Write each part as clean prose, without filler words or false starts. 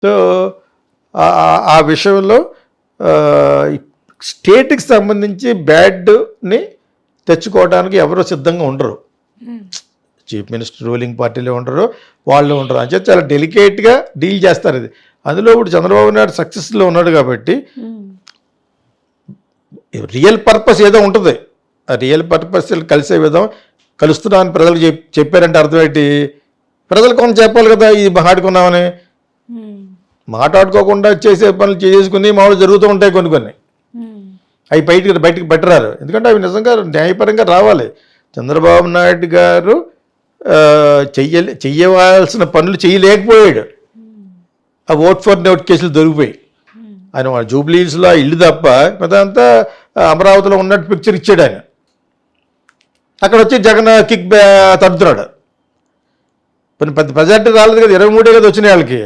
So ఆ విషయంలో స్టేట్కి సంబంధించి బ్యాడ్ని తెచ్చుకోవడానికి ఎవరో సిద్ధంగా ఉండరు. చీఫ్ మినిస్టర్ రూలింగ్ పార్టీలో ఉండరు, వాళ్ళు ఉండరు. అని చెప్పి చాలా డెలికేట్గా డీల్ చేస్తారు ఇది. అందులో ఇప్పుడు చంద్రబాబు నాయుడు సక్సెస్లో ఉన్నాడు కాబట్టి రియల్ పర్పస్ ఏదో ఉంటుంది. ఆ రియల్ పర్పస్ కలిసే విధం కలుస్తున్నా అని ప్రజలకు చెప్పారంటే అర్థం ఏంటి? ప్రజలు కొంత చెప్పాలి కదా, ఇది మాట్లాడుకున్నామని. మాట్లాడుకోకుండా చేసే పనులు చేసుకుని మామూలు జరుగుతూ ఉంటాయి కొన్ని. అవి బయటికి పెట్టరారు. ఎందుకంటే అవి నిజంగా న్యాయపరంగా రావాలి. చంద్రబాబు నాయుడు గారు చెయ్యవలసిన పనులు చేయలేకపోయాడు. ఆ ఓట్ ఫర్ నోట్ కేసులు దొరికిపోయి ఆయన వాళ్ళ జూబ్లీహిల్స్లో ఇల్లు తప్ప మిగతాంతా అమరావతిలో ఉన్నట్టు పిక్చర్ ఇచ్చాడు ఆయన. అక్కడ వచ్చి జగన్ కిక్ తడుతున్నాడు. పెద్ద ప్రజార్టీ రాలేదు కదా, 23 కదా వచ్చినాయి వాళ్ళకి.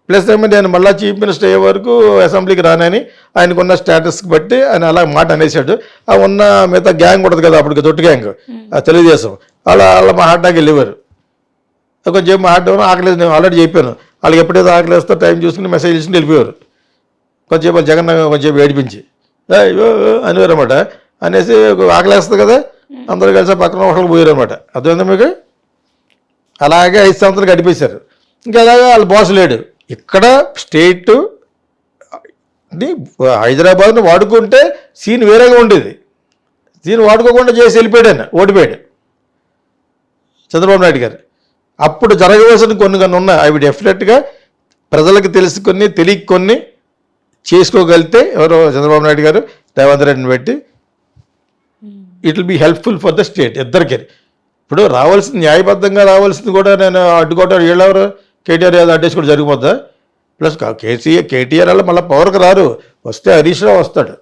ప్లస్ ఏమో నేను మళ్ళీ చీఫ్ మినిస్టర్ అయ్యే వరకు అసెంబ్లీకి రానని ఆయనకున్న స్టేటస్కి బట్టి ఆయన అలా మాట అనేసాడు. ఆ ఉన్న మిగతా గ్యాంగ్ ఉంటుంది కదా అప్పటికి, తొట్టు గ్యాంగ్, తెలుగుదేశం, వాళ్ళ మా హాట్టాకి వెళ్ళేవారు. కొంచెం మా హాట్ ఆకలేదు, నేను ఆల్రెడీ చెప్పాను. వాళ్ళకి ఎప్పుడైతే ఆకలిస్తో టైం చూసుకుని మెసేజ్ చేసుకుని వెళ్ళిపోయారు. కొంచెం జగన్ కొంచెం ఏడిపించి అనేవారు అనమాట. అనేసి ఆకలేస్తుంది కదా, అందరూ కలిసి పక్కన హోటల్కి పోయారు అనమాట. అర్థమైందా మీకు? అలాగే 5 సంవత్సరాలు గడిపేశారు. ఇంకా అలాగే వాళ్ళ బాస్ లేడు. ఇక్కడ స్టేటు హైదరాబాద్ను వాడుకుంటే సీన్ వేరేగా ఉండేది. సీన్ వాడుకోకుండా చేసి వెళ్ళిపోయాడు ఆయన, ఓడిపోయాడు చంద్రబాబు నాయుడు గారు. అప్పుడు జరగవలసిన కొన్ని ఉన్నాయి. అవి డెఫినెట్గా ప్రజలకు తెలుసుకొని తెలియకొని చేసుకోగలిగితే ఎవరో చంద్రబాబు నాయుడు గారు రేవంత్ రెడ్డిని పెట్టి it will be helpful for the state ఇద్దరికి. ఇప్పుడు రావాల్సింది న్యాయబద్ధంగా రావాల్సింది కూడా నేను అడ్డుకోవటం వీళ్ళెవరు కేటీఆర్ ఏదో అడ్డేసి కూడా జరిగిపోద్దా? ప్లస్ కేటీఆర్ వల్ల మళ్ళీ పవర్కి రారు, వస్తే హరీష్ రావు వస్తాడు.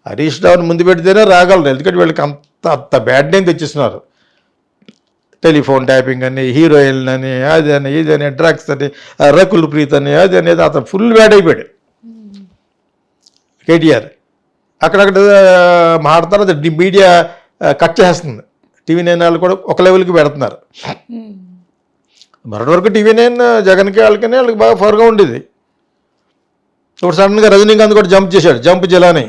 హరీష్ రావుని ముందు పెడితేనే రాగలరు. ఎందుకంటే వీళ్ళకి అంత బ్యాడ్ నేమ్ తెచ్చిస్తున్నారు. టెలిఫోన్ ట్యాపింగ్ అని, హీరోయిన్ అని, అది అని, ఇది అని, డ్రగ్స్ అని, రకుల్ ప్రీత్ అని, అది అనేది అతను ఫుల్ బ్యాడ్ అయిపోయాడు కేటీఆర్. అక్కడక్కడ మాట్లాడతారు, అది మీడియా కట్ చేస్తుంది. TV9 వాళ్ళు కూడా ఒక లెవెల్కి పెడుతున్నారు. మరొక వరకు TV9 జగన్కి వాళ్ళకి బాగా ఫర్గా ఉండేది. ఇప్పుడు సడన్గా రజనీకాంత్ కూడా జంప్ చేశాడు, జంప్ జిలాని.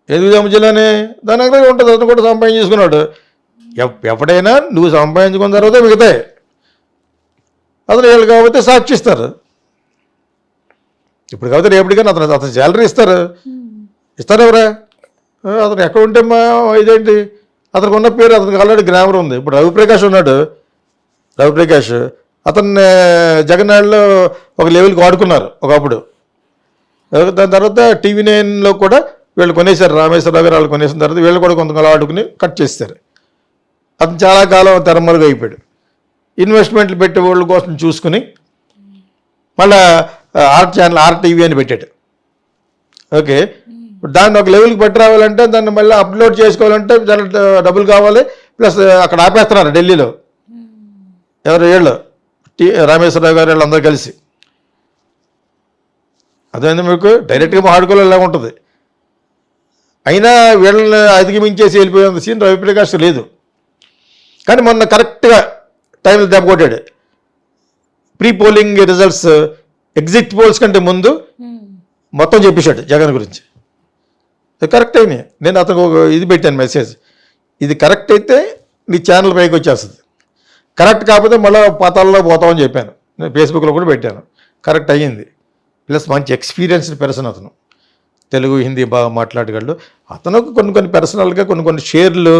ఎందుకు జంప్ జిలాని? దాని దగ్గర ఉంటుంది, అతను కూడా సంపాదించుకున్నాడు. ఎప్పుడైనా నువ్వు సంపాదించుకున్న తర్వాత మిగతాయి అతను వీళ్ళు కాబట్టి సాక్షిస్తారు. ఇప్పుడు కాబట్టి రేపటికైనా అతను శాలరీ ఇస్తారు ఎవరా? అతను ఎక్కడ ఉంటే మా ఇదేంటి, అతనికి ఉన్న పేరు, అతనికి ఆల్రెడీ గ్రామర్ ఉంది. ఇప్పుడు రవిప్రకాష్ ఉన్నాడు, రవిప్రకాష్ అతన్ని జగన్నాడులో ఒక లెవెల్కి వాడుకున్నారు ఒకప్పుడు. దాని తర్వాత TV9లో కూడా వీళ్ళు కొనేశారు, రామేశ్వరరావు గారు వాళ్ళు కొనేసిన తర్వాత వీళ్ళు కూడా కొంతకాలం ఆడుకుని కట్ చేస్తారు. అతను చాలా కాలం తెరమరుగు అయిపోయాడు. ఇన్వెస్ట్మెంట్లు పెట్టే వాళ్ళ కోసం చూసుకుని మళ్ళీ RTV అని పెట్టాడు. ఓకే, దాన్ని ఒక లెవెల్కి పెట్టి రావాలంటే దాన్ని మళ్ళీ అప్లోడ్ చేసుకోవాలంటే చాలా డబ్బులు కావాలి. ప్లస్ అక్కడ ఆపేస్తున్నారు ఢిల్లీలో ఎవరు వీళ్ళు రామేశ్వరరావు గారు వీళ్ళందరూ కలిసి. అదేంది మీకు డైరెక్ట్గా మాట్లాడుకోలేలా ఉంటుంది. అయినా వీళ్ళని అధిగమించేసి వెళ్ళిపోయేంత సీన్ రవిప్రకాష్ లేదు. కానీ మొన్న కరెక్ట్గా టైంలో దెబ్బ కొట్టాడు. Pre polling results exit polls కంటే ముందు మొత్తం చెప్పేశాడు జగన్ గురించి. కరెక్ట్ అయినాయి. నేను అతను ఇది పెట్టాను మెసేజ్, ఇది కరెక్ట్ అయితే నీ ఛానల్ పైకి వచ్చేస్తుంది, కరెక్ట్ కాకపోతే మళ్ళీ పాతాల్లో పోతామని చెప్పాను. నేను ఫేస్బుక్లో కూడా పెట్టాను. కరెక్ట్ అయ్యింది. ప్లస్ మంచి ఎక్స్పీరియన్స్డ్ పర్సన్ అతను, తెలుగు హిందీ బాగా మాట్లాడగలడు. అతను కొన్ని పర్సనల్గా కొన్ని షేర్లు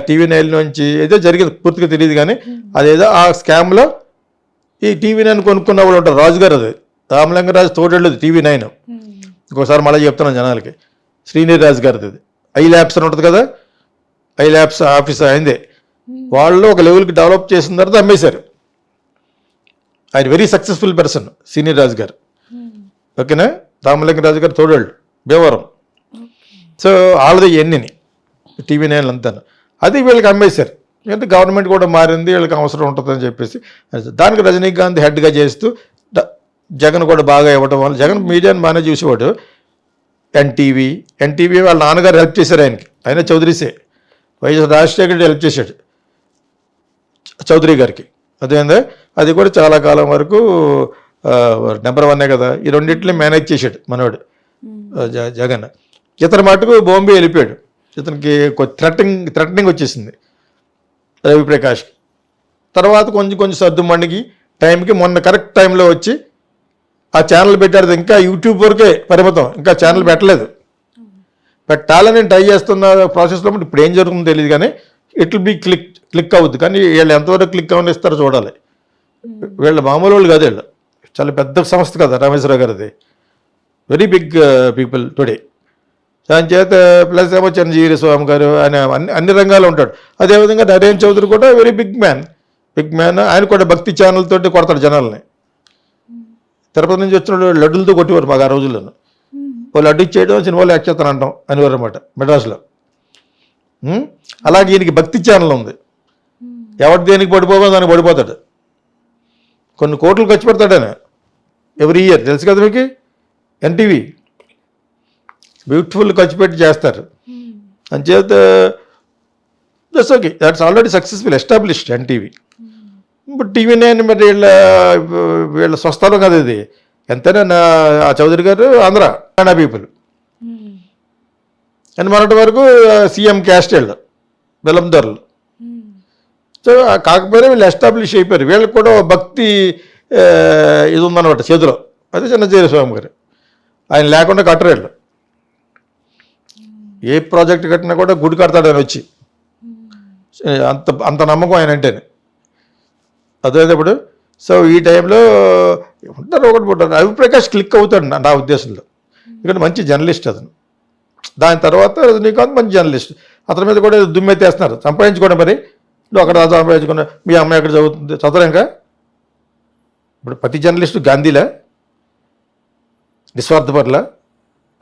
TV9 నుంచి ఏదో జరిగింది, పూర్తిగా తెలియదు. కానీ అదేదో ఆ స్కామ్లో ఈ TV9 కొనుక్కున్న వాళ్ళు ఉంటారు. రాజుగారు, అది రామలింగరాజు తోడేళ్ళది TV9. ఇంకోసారి మళ్ళీ చెప్తున్నాను జనాలకి, శ్రీనిధి రాజు గారిది అది. ఐల్యాబ్స్ అని ఉంటుంది కదా, ఐల్యాబ్స్ ఆఫీస్ అయిందే. వాళ్ళు ఒక లెవెల్కి డెవలప్ చేసిన తర్వాత అమ్మేశారు. ఆయన వెరీ సక్సెస్ఫుల్ పర్సన్ శ్రీనిధి రాజు గారు. ఓకేనా, రామలింగరాజు గారు తోడేళ్ళు భీమవరం. సో వాళ్ళది ఎన్నిని TV9 అంతా అది వీళ్ళకి అమ్మేశారు. ఎందుకంటే గవర్నమెంట్ కూడా మారింది, వీళ్ళకి అవసరం ఉంటుందని చెప్పేసి దానికి రజనీకాంత్ హెడ్గా చేస్తూ జగన్ కూడా బాగా ఇవ్వడం వల్ల జగన్ మీడియాని బాగానే చూసేవాడు. ఎన్టీవీ వాళ్ళ నాన్నగారు హెల్ప్ చేశారు ఆయనకి, ఆయన చౌదరీసే. వైఎస్ రాజశేఖర రెడ్డి హెల్ప్ చేశాడు చౌదరి గారికి. అదేందా, అది కూడా చాలా కాలం వరకు నెంబర్ 1 కదా, ఈ రెండింటిని మేనేజ్ చేశాడు మనవాడు జగన్. ఇతని మటుకు బాంబే వెళ్ళిపోయాడు. ఇతనికి థ్రెటనింగ్ వచ్చేసింది రవిప్రకాష్కి. తర్వాత కొంచెం సర్దు మండికి టైంకి మొన్న కరెక్ట్ టైంలో వచ్చి ఆ ఛానల్ పెట్టాడు. ఇంకా యూట్యూబ్ వరకే పరిమితం, ఇంకా ఛానల్ పెట్టలేదు. పెట్టాలని ట్రై చేస్తున్న ప్రాసెస్లో ఇప్పుడు ఏం జరుగుతుందో తెలియదు, కానీ ఇట్ విల్ బీ క్లిక్ అవుద్ది. కానీ వీళ్ళు ఎంతవరకు క్లిక్ అవ్వని ఇస్తారో చూడాలి. వీళ్ళ మామూలు వాళ్ళు కాదు, వీళ్ళు చాలా పెద్ద సంస్థ కదా రామేశ్వరరావు గారిది, వెరీ బిగ్ పీపుల్ టుడే. దాని చేత ప్లస్ ఏమో చిరంజీవి స్వామి గారు ఆయన అన్ని రంగాల్లో ఉంటాడు. అదేవిధంగా నరేన్ చౌదరి కూడా వెరీ బిగ్ మ్యాన్. ఆయన కూడా భక్తి ఛానల్ తోటి కొడతాడు జనాల్ని. తిరుపతి నుంచి వచ్చిన లడ్డులతో కొట్టేవారు మాకు ఆ రోజుల్లోనూ. వాళ్ళు లడ్డు ఇచ్చేయడం సినిమాలో యాక్ట్ చేస్తాను అంటాం అనేవారు అనమాట మెడ్రాస్లో. అలాగే ఈయనకి భక్తి ఛానల్ ఉంది. ఎవరి దేనికి పడిపోవో దానికి పడిపోతాడు. కొన్ని కోట్లు ఖర్చు పెడతాడు ఆయన ఎవ్రీ ఇయర్, తెలుసు కదా మీకు. ఎన్టీవీ బ్యూటిఫుల్ ఖర్చు పెట్టి చేస్తారు. అంచేత that's okay, that's already successful established NTV. ఇప్పుడు టీవీ నైన్ మరి వీళ్ళ స్వస్థలం కదా ఇది. ఎంతైనా ఆ చౌదరి గారు ఆంధ్ర పీపుల్. అండ్ మొన్నటి వరకు సీఎం క్యాస్ట్ వీళ్ళు బెల్లందొరలు. సో కాకపోయినా వీళ్ళు ఎస్టాబ్లిష్ అయిపోయారు. వీళ్ళకి కూడా భక్తి ఇది ఉందన్నమాట చేతిలో. అదే చిన్నజీర స్వామి గారు. ఆయన లేకుండా కట్టరు వీళ్ళు. ఏ ప్రాజెక్ట్ కట్టినా కూడా గుడి కడతాడు ఆయన వచ్చి. అంత నమ్మకం ఆయన అంటేనే. అదేప్పుడు సో ఈ టైంలో ఉంటారు ఒకటి పుట్టారు. రవిప్రకాష్ క్లిక్ అవుతాడు నా ఉద్దేశంలో. ఎందుకంటే మంచి జర్నలిస్ట్ అతను. దాని తర్వాత రజనీకాంత్ మంచి జర్నలిస్ట్. అతని మీద కూడా దుమ్మెత్తేస్తున్నారు. సంపాదించుకోండి మరి, నువ్వు అక్కడ సంపాదించుకున్నా, మీ అమ్మాయి ఎక్కడ చదువుతుంది, చదవలేక. ఇప్పుడు ప్రతి జర్నలిస్టు గాంధీలా నిస్వార్థపరుల.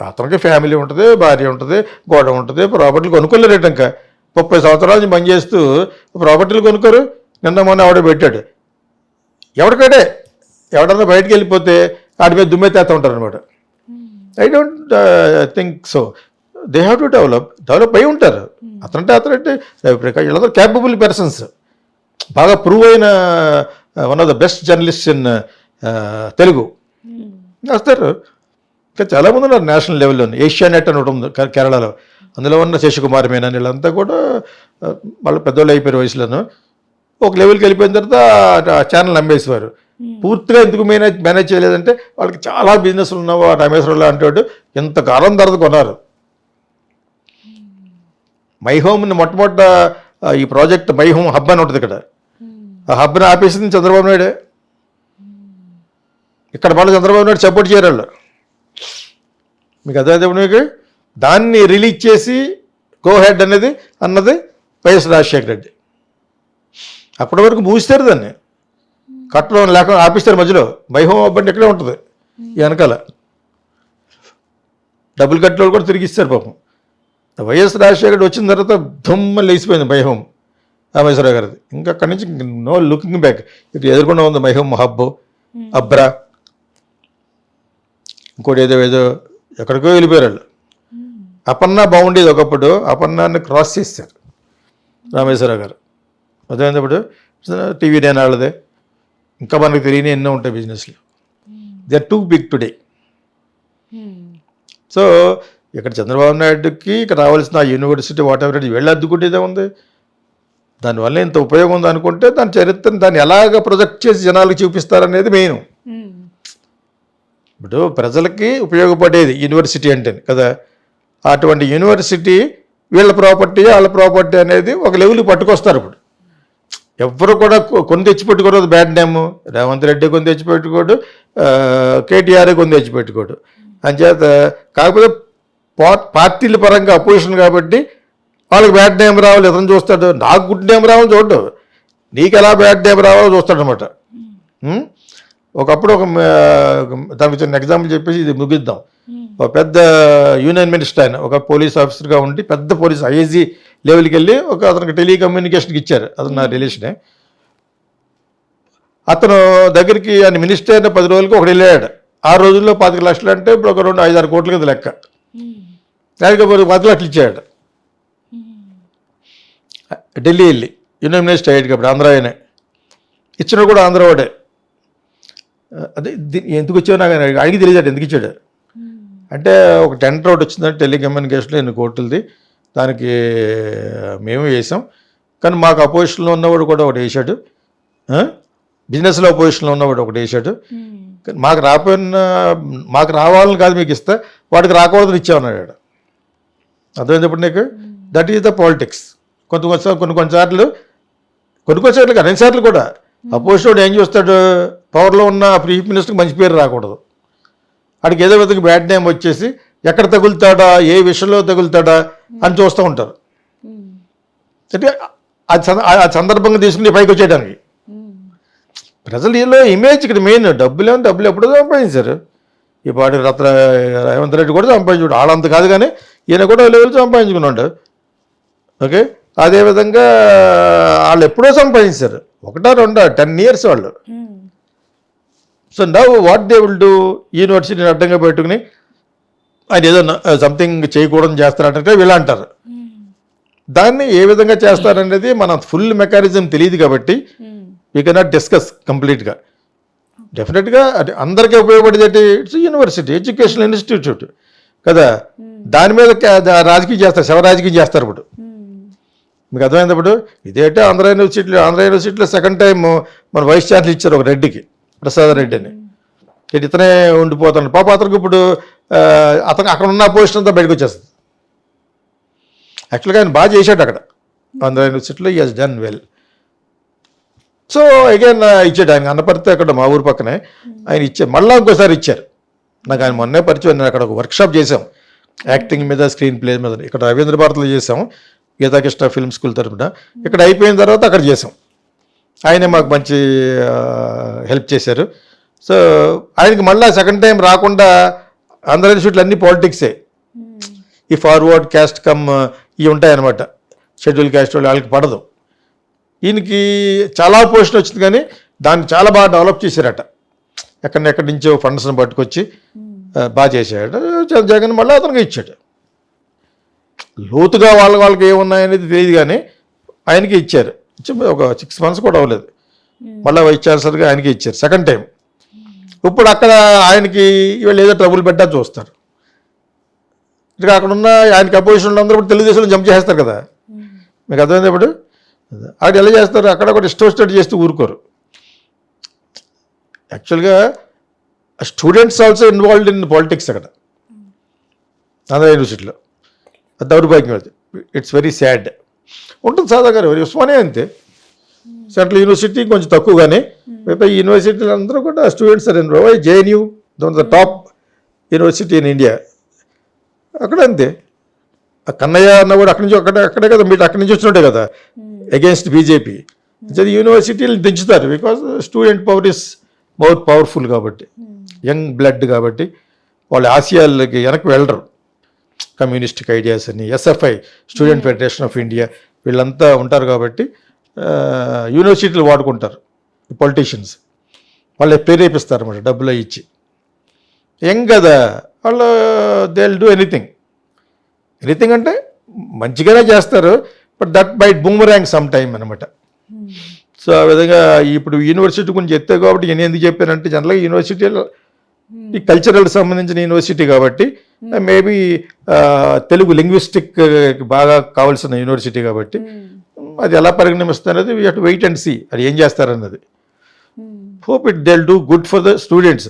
అతనికి ఫ్యామిలీ ఉంటుంది, భార్య ఉంటుంది, గోడ ఉంటుంది, ప్రాపర్టీలు కొనుక్కోలేరేట. ఇంకా 30 సంవత్సరాల నుంచి పని చేస్తూ ప్రాపర్టీలు కొనుక్కోరు. నిన్న మొన్న ఎవడో పెట్టాడు. ఎవరికంటే ఎవడన్నా బయటకు వెళ్ళిపోతే వాడి మీద దుమ్మెత్తేస్తూ ఉంటారు అనమాట. I don't think so. They have to develop అయి ఉంటారు. అతనంటే రవిప్రకాష్ వీళ్ళందరూ క్యాపబుల్ పర్సన్స్. బాగా ప్రూవ్ అయిన one of the best journalist in Telugu వస్తారు. ఇంకా చాలామంది ఉన్నారు నేషనల్ లెవెల్లో. ఏషియా నెట్ అని ఒకటి ఉంది కేరళలో, అందులో ఉన్న శశికుమార్ మీనన్ వీళ్ళంతా కూడా వాళ్ళు పెద్దవాళ్ళు అయిపోయారు వయసులోనూ. ఒక లెవెల్కి వెళ్ళిపోయిన తర్వాత ఆ ఛానల్ నమ్మేసేవారు. పూర్తిగా ఎందుకు మేనేజ్ చేయలేదంటే వాళ్ళకి చాలా బిజినెస్లు ఉన్నావు. రామేశ్వరరావు అంటాడు ఎంతకాలం తర్వాత కొన్నారు మై హోమ్ని. మొట్టమొదట ఈ ప్రాజెక్ట్ మై హోమ్ హబ్ అని ఉంటుంది ఇక్కడ. ఆ హబ్ని ఆపేసింది చంద్రబాబు నాయుడే. ఇక్కడ మళ్ళీ చంద్రబాబు నాయుడు సపోర్ట్ చేయరు వాళ్ళు. మీకు అదే మీకు దాన్ని రిలీజ్ చేసి గో హెడ్ అన్నది వైఎస్ రాజశేఖర రెడ్డి. అప్పటి వరకు మూస్తారు దాన్ని, కట్టడం లేకుండా ఆపిస్తారు మధ్యలో. మై హోమ్ హబ్ అంటే ఇక్కడే ఉంటుంది ఈ వెనకాల. డబ్బులు కట్టిన వాళ్ళు కూడా తిరిగి ఇస్తారు పాపం. వైఎస్ రాజశేఖర్ వచ్చిన తర్వాత దుమ్మ లేచిపోయింది మై హోమ్ రామేశ్వరరావు గారిది. ఇంకా అక్కడి నుంచి నో లుకింగ్ బ్యాక్. ఇటు ఎదుర్కొండా ఉంది మై హోమ్ హబ్, అబ్రా, ఇంకోటి ఏదో ఎక్కడికో వెళ్ళిపోయారు వాళ్ళు. అపన్నా బాగుండేది ఒకప్పుడు, అపన్నాన్ని క్రాస్ చేశారు రామేశ్వరరావు గారు. అదేప్పుడు టీవీ నేను వాళ్ళదే. ఇంకా మనకు తెలియని ఎన్నో ఉంటాయి బిజినెస్లు. They are too big today. So ఇక్కడ చంద్రబాబు నాయుడుకి ఇక్కడ రావాల్సిన యూనివర్సిటీ వాట్ ఎవర్ వీళ్ళు అద్దుకుంటేదే ఉంది. దానివల్ల ఇంత ఉపయోగం ఉంది అనుకుంటే దాని చరిత్రను దాన్ని ఎలాగ ప్రొజెక్ట్ చేసి జనాలకు చూపిస్తారనేది మెయిన్. ఇప్పుడు ప్రజలకి ఉపయోగపడేది యూనివర్సిటీ అంటే కదా. అటువంటి యూనివర్సిటీ వీళ్ళ ప్రాపర్టీ వాళ్ళ ప్రాపర్టీ అనేది ఒక లెవెల్కి పట్టుకొస్తారు. ఇప్పుడు ఎవరు కూడా కొని తెచ్చిపెట్టుకోరు. బ్యాడ్ నేమ్ రేవంత్ రెడ్డి కొని తెచ్చిపెట్టుకోడు, కేటీఆర్ కొని తెచ్చిపెట్టుకోడు. అంచేత కాకపోతే పార్టీల పరంగా అపోజిషన్ కాబట్టి వాళ్ళకి బ్యాడ్ నేమ్ రావాలి, ఇతను చూస్తాడు. నాకు గుడ్ నేమ్ రావాలని చూడడు, నీకు ఎలా బ్యాడ్ నేమ్ రావాలో చూస్తాడు అనమాట. ఒకప్పుడు దానికి చిన్న ఎగ్జాంపుల్ చెప్పేసి ఇది ముగిద్దాం. ఒక పెద్ద యూనియన్ మినిస్టర్ ఆయన ఒక పోలీస్ ఆఫీసర్గా ఉండి పెద్ద పోలీస్ ఐఏజీ లెవెల్కి వెళ్ళి అతనికి టెలికమ్యూనికేషన్కి ఇచ్చారు. అతను నా రిలేషనే. అతను దగ్గరికి ఆయన మినిస్టర్ అయిన 10 రోజులకి ఒకటి వెళ్ళాడు. 6 రోజుల్లో 25 లక్షలు అంటే ఇప్పుడు ఒక 2-5-6 కోట్ల కింద లెక్క. లేకపోతే 10 లక్షలు ఇచ్చాడు ఢిల్లీ వెళ్ళి. యూనియన్ మినిస్టర్ అయ్యాడు కాబట్టి ఆంధ్ర ఆయనే ఇచ్చిన కూడా ఆంధ్ర వాడే. అదే ఎందుకు వచ్చావు నాకు అడిగి తెలియదు ఎందుకు ఇచ్చాడు అంటే ఒక టెండర్ ఒకటి వచ్చిందంటే టెలికమ్యూనికేషన్లో ఎన్ని కోట్లది దానికి మేము వేసాం కానీ మాకు అపోజిషన్లో ఉన్నవాడు కూడా ఒకటి వేసాడు బిజినెస్లో అపోజిషన్లో ఉన్నవాడు ఒకటి వేసాడు మాకు రావాలని కాదు మీకు ఇస్తా వాడికి రాకూడదని ఇచ్చామన్నాడు అర్థమైనప్పుడు నీకు దట్ ఈస్ ద పాలిటిక్స్ కొన్నిసార్లు అన్నిసార్లు కూడా అపోజిషన్ ఏం చేస్తాడు పవర్లో ఉన్న చీఫ్ మినిస్టర్కి మంచి పేరు రాకూడదు వాడికి ఏదో విధంగా బ్యాడ్ నేమ్ వచ్చేసి ఎక్కడ తగులుతాడా ఏ విషయంలో తగులుతాడా అని చూస్తూ ఉంటారు అంటే ఆ సందర్భంగా తీసుకుని పైకి వచ్చేయడానికి ప్రజలలో ఇమేజ్ ఇక్కడ మెయిన్ డబ్బులు ఎప్పుడో సంపాదించారు ఈ పాటి రేవంత్ రెడ్డి కూడా సంపాదించుడు వాళ్ళంత కాదు కానీ ఈయన కూడా లెవెల్ సంపాదించుకున్నాడు ఓకే అదేవిధంగా వాళ్ళు ఎప్పుడో సంపాదించారు 1-2 10 years వాళ్ళు so now what they will do యూనివర్సిటీని అడ్డంగా పెట్టుకుని ఆయన ఏదో సంథింగ్ చేయకూడదని చేస్తారంటే వీళ్ళు అంటారు దాన్ని ఏ విధంగా చేస్తారనేది మన ఫుల్ మెకానిజం తెలియదు కాబట్టి వీ కెనాట్ డిస్కస్ కంప్లీట్గా డెఫినెట్గా అంటే అందరికీ ఉపయోగపడేది ఇట్స్ యూనివర్సిటీ ఎడ్యుకేషనల్ ఇన్స్టిట్యూట్ కదా దాని మీద రాజకీయం చేస్తారు శవరాజకీయం చేస్తారు ఇప్పుడు మీకు అర్థమైంది ఇప్పుడు ఇదేంటే ఆంధ్ర యూనివర్సిటీలో సెకండ్ టైం మన వైస్ ఛాన్సలర్ ఇచ్చారు ఒక రెడ్డికి ప్రసాద్ రెడ్డి అని ఇతనే ఉండిపోతాడు పాప అతనికి ఇప్పుడు అతను అక్కడ ఉన్న పొజిషన్ అంతా బయటకు వచ్చేస్తుంది యాక్చువల్గా ఆయన బాగా చేశాడు అక్కడ ఆంధ్ర యూనివర్సిటీలో ఈ he's done well so again ఇచ్చాడు ఆయన అన్నపరితే అక్కడ మా ఊరు పక్కనే ఆయన ఇచ్చారు మళ్ళీ ఇంకోసారి ఇచ్చారు నాకు ఆయన మొన్నే పరిచయం నేను అక్కడ ఒక వర్క్షాప్ చేసాం యాక్టింగ్ మీద స్క్రీన్ ప్లే మీద ఇక్కడ రవీంద్ర భారతిలో చేసాం గీతాకృష్ణ ఫిల్మ్ స్కూల్ తరఫున ఇక్కడ అయిపోయిన తర్వాత అక్కడ చేసాం ఆయనే మాకు మంచి హెల్ప్ చేశారు సో ఆయనకి మళ్ళీ సెకండ్ టైం రాకుండా ఆంధ్ర యూనివర్సిటీలు అన్ని పాలిటిక్సే ఈ ఫార్వర్డ్ క్యాస్ట్ కమ్ ఇవి ఉంటాయన్నమాట షెడ్యూల్ క్యాస్ట్ వాళ్ళకి పడదు ఈయనకి చాలా పొజిషన్ వచ్చింది కానీ దాన్ని చాలా బాగా డెవలప్ చేశారట ఎక్కడి నుంచో ఫండ్స్ని పట్టుకొచ్చి బాగా చేశాడు జగన్ మళ్ళీ అతనికి ఇచ్చాడు లోతుగా వాళ్ళకి ఏమున్నాయనేది తెలియదు కానీ ఆయనకి ఇచ్చారు ఒక 6 months కూడా అవ్వలేదు మళ్ళీ వైస్ ఛాన్సలర్గా ఆయనకి ఇచ్చారు సెకండ్ టైం ఇప్పుడు అక్కడ ఆయనకి వీళ్ళు ఏదో ట్రబుల్ పెట్టా చూస్తారు ఇక అక్కడ ఉన్న ఆయనకి అపోజిషన్లో అందరూ ఇప్పుడు తెలుగుదేశంలో జంప్ చేస్తారు కదా మీకు అర్థమైంది ఇప్పుడు అక్కడ ఎలా చేస్తారు అక్కడ కూడా ఇష్టం చేస్తూ ఊరుకోరు యాక్చువల్గా students also involved in politics అక్కడ ఆంధ్ర యూనివర్సిటీలో దౌర్భాగ్యం అది ఇట్స్ వెరీ సాడ్ ఉంటుంది సాదా గారు ఉస్మానియా అంతే సెంట్రల్ యూనివర్సిటీ కొంచెం తక్కువ కానీ ఈ యూనివర్సిటీలు అందరూ కూడా students are involve JNU the top university in India అక్కడ అంతే ఆ కన్నయ్య అన్న కూడా అక్కడి నుంచి అక్కడే కదా మీరు అక్కడి నుంచి వచ్చినట్టే కదా అగేన్స్ట్ బీజేపీ యూనివర్సిటీలు దించుతారు because student power is more powerful కాబట్టి యంగ్ బ్లడ్ కాబట్టి వాళ్ళ ఆశయాలకి వెనక్కి వెళ్ళరు కమ్యూనిస్టిక్ ఐడియాస్ అని SFI student federation of India వీళ్ళంతా ఉంటారు కాబట్టి యూనివర్సిటీలు వాడుకుంటారు పొలిటీషియన్స్ వాళ్ళు ప్రేరేపిస్తారు అన్నమాట డబ్బులు ఇచ్చి యంగ్ కదా వాళ్ళు దే విల్ డూ ఎనీథింగ్ అంటే మంచిగానే చేస్తారు but that bite boomerang some time అనమాట సో ఆ విధంగా ఇప్పుడు యూనివర్సిటీ గురించి చెప్తే కాబట్టి నేను ఎందుకు చెప్పానంటే జనరల్గా యూనివర్సిటీలో ఈ కల్చరల్ సంబంధించిన యూనివర్సిటీ కాబట్టి మేబీ తెలుగు లింగ్విస్టిక్ బాగా కావాల్సిన యూనివర్సిటీ కాబట్టి అది ఎలా పరిగణిస్తుంది we have to wait and see అది ఏం చేస్తారన్నది hope it they will do good for the students